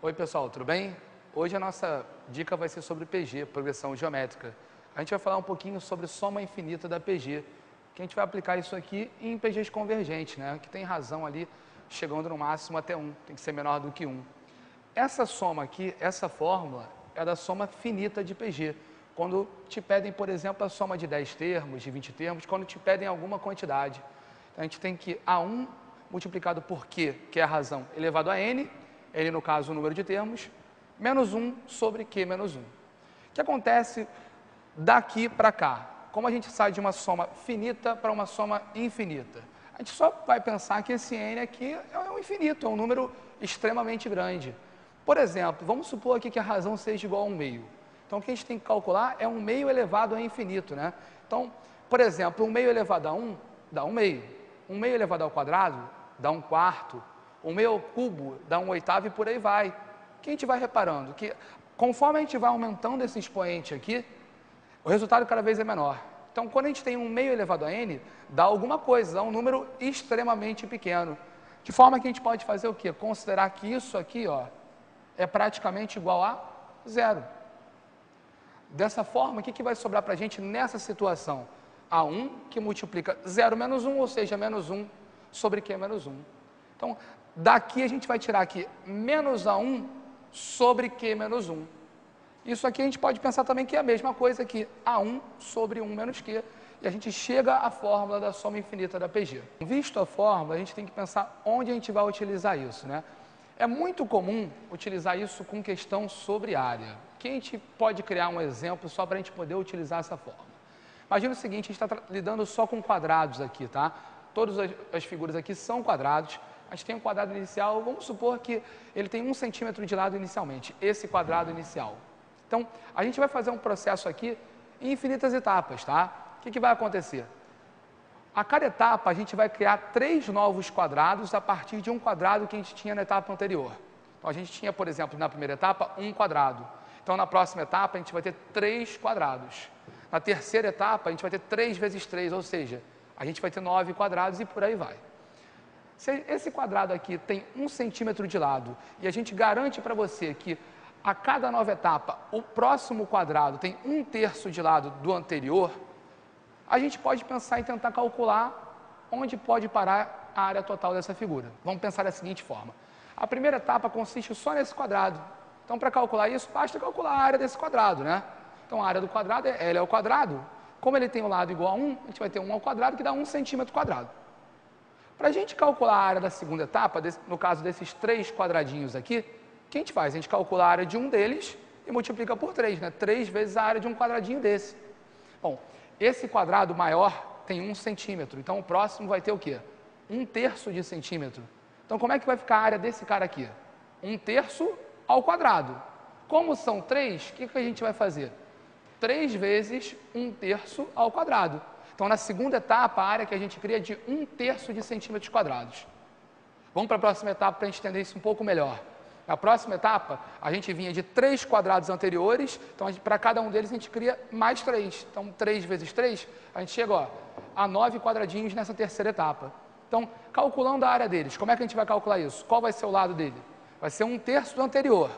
Oi pessoal, tudo bem? Hoje a nossa dica vai ser sobre PG, progressão geométrica. A gente vai falar um pouquinho sobre soma infinita da PG, que a gente vai aplicar isso aqui em PGs convergentes, né? Que tem razão ali, chegando no máximo até 1, tem que ser menor do que 1. Essa soma aqui, essa fórmula, é da soma finita de PG. Quando te pedem, por exemplo, a soma de 10 termos, de 20 termos, quando te pedem alguma quantidade. Então, a gente tem que A1 multiplicado por Q, que é a razão, elevado a N, N no caso o número de termos, menos 1 sobre Q menos 1. O que acontece daqui para cá? Como a gente sai de uma soma finita para uma soma infinita? A gente só vai pensar que esse N aqui é um infinito, é um número extremamente grande. Por exemplo, vamos supor aqui que a razão seja igual a 1 meio. Então, o que a gente tem que calcular é 1 meio elevado a infinito, né? Então, por exemplo, 1 meio elevado a 1 dá 1 meio. 1 meio elevado ao quadrado dá 1 quarto. 1 meio ao cubo dá 1 oitavo e por aí vai. O que a gente vai reparando? Que conforme a gente vai aumentando esse expoente aqui, o resultado cada vez é menor. Então, quando a gente tem 1 meio elevado a n, dá alguma coisa, dá um número extremamente pequeno. De forma que a gente pode fazer o quê? Considerar que isso aqui, ó, é praticamente igual a zero. Dessa forma, o que vai sobrar para a gente nessa situação? A1 que multiplica 0 menos 1, ou seja, menos 1 sobre Q menos 1. Então, daqui a gente vai tirar aqui menos A1 sobre Q menos 1. Isso aqui a gente pode pensar também que é a mesma coisa que A1 sobre 1 menos Q. E a gente chega à fórmula da soma infinita da PG. Visto a fórmula, a gente tem que pensar onde a gente vai utilizar isso, né? É muito comum utilizar isso com questão sobre área. Que a gente pode criar um exemplo só para a gente poder utilizar essa fórmula. Imagina o seguinte, a gente está lidando só com quadrados aqui, tá? Todas as figuras aqui são quadrados. A gente tem um quadrado inicial, vamos supor que ele tem 1 centímetro de lado inicialmente, esse quadrado inicial. Então, a gente vai fazer um processo aqui em infinitas etapas, tá? O que vai acontecer? A cada etapa, a gente vai criar 3 novos quadrados a partir de um quadrado que a gente tinha na etapa anterior. Então, a gente tinha, por exemplo, na primeira etapa, 1 quadrado. Então, na próxima etapa, a gente vai ter 3 quadrados. Na terceira etapa, a gente vai ter 3 vezes 3, ou seja, a gente vai ter 9 quadrados e por aí vai. Se esse quadrado aqui tem 1 centímetro de lado e a gente garante para você que a cada nova etapa, o próximo quadrado tem 1/3 de lado do anterior, a gente pode pensar em tentar calcular onde pode parar a área total dessa figura. Vamos pensar da seguinte forma. A primeira etapa consiste só nesse quadrado. Então, para calcular isso, basta calcular a área desse quadrado, né? Então, a área do quadrado é L ao quadrado. Como ele tem o lado igual a 1, a gente vai ter 1 ao quadrado, que dá 1 centímetro quadrado. Para a gente calcular a área da segunda etapa, no caso desses 3 quadradinhos aqui, o que a gente faz? A gente calcula a área de um deles e multiplica por 3, né? 3 vezes a área de um quadradinho desse. Bom, esse quadrado maior tem 1 centímetro, então o próximo vai ter o quê? 1/3 de centímetro. Então, como é que vai ficar a área desse cara aqui? 1/3 ao quadrado. Como são 3, o que a gente vai fazer? 3 vezes 1/3 ao quadrado. Então, na segunda etapa, a área que a gente cria é de 1/3 de centímetros quadrados. Vamos para a próxima etapa para a gente entender isso um pouco melhor. Na próxima etapa, a gente vinha de 3 quadrados anteriores, então para cada um deles a gente cria mais 3. Então, 3 vezes 3, a gente chega ó, a 9 quadradinhos nessa terceira etapa. Então, calculando a área deles, como é que a gente vai calcular isso? Qual vai ser o lado dele? Vai ser 1/3 do anterior.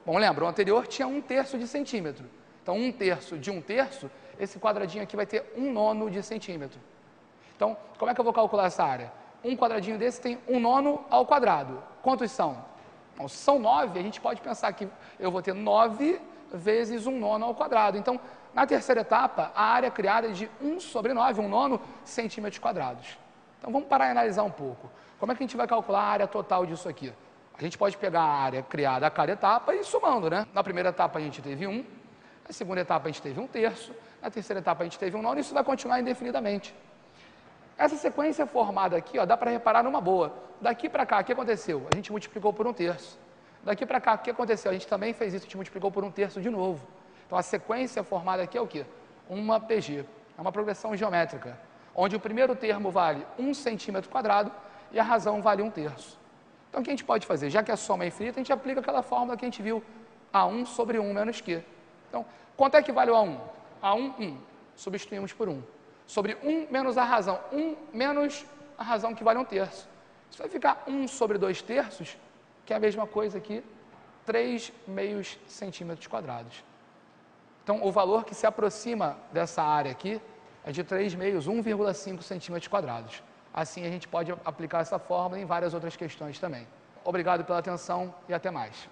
Bom, lembra, o anterior tinha 1/3 de centímetro. Então, 1/3 de 1/3, esse quadradinho aqui vai ter 1/9 de centímetro. Então, como é que eu vou calcular essa área? Um quadradinho desse tem 1/9 ao quadrado. Quantos são? Bom, se são 9, a gente pode pensar que eu vou ter 9 vezes 1/9 ao quadrado. Então, na terceira etapa, a área criada é de 1 sobre 9, 1/9 centímetros quadrados. Então, vamos parar e analisar um pouco. Como é que a gente vai calcular a área total disso aqui? A gente pode pegar a área criada a cada etapa e ir somando, né? Na primeira etapa a gente teve 1, na segunda etapa a gente teve 1/3, na terceira etapa a gente teve 1/9 e isso vai continuar indefinidamente. Essa sequência formada aqui, ó, dá para reparar numa boa. Daqui para cá, o que aconteceu? A gente multiplicou por 1/3. Daqui para cá, o que aconteceu? A gente também fez isso, a gente multiplicou por 1/3 de novo. Então, a sequência formada aqui é o quê? Uma PG, é uma progressão geométrica, onde o primeiro termo vale 1 centímetro quadrado e a razão vale 1/3. Então, o que a gente pode fazer? Já que a soma é infinita, a gente aplica aquela fórmula que a gente viu, A1 sobre 1 menos Q. Então, quanto é que vale o A1? A1, 1. Substituímos por 1. Sobre 1 menos a razão. 1 menos a razão que vale 1/3. Isso vai ficar 1 sobre 2/3, que é a mesma coisa aqui 3,5 centímetros quadrados. Então, o valor que se aproxima dessa área aqui é de 3,5, 1,5 centímetros quadrados. Assim, a gente pode aplicar essa fórmula em várias outras questões também. Obrigado pela atenção e até mais.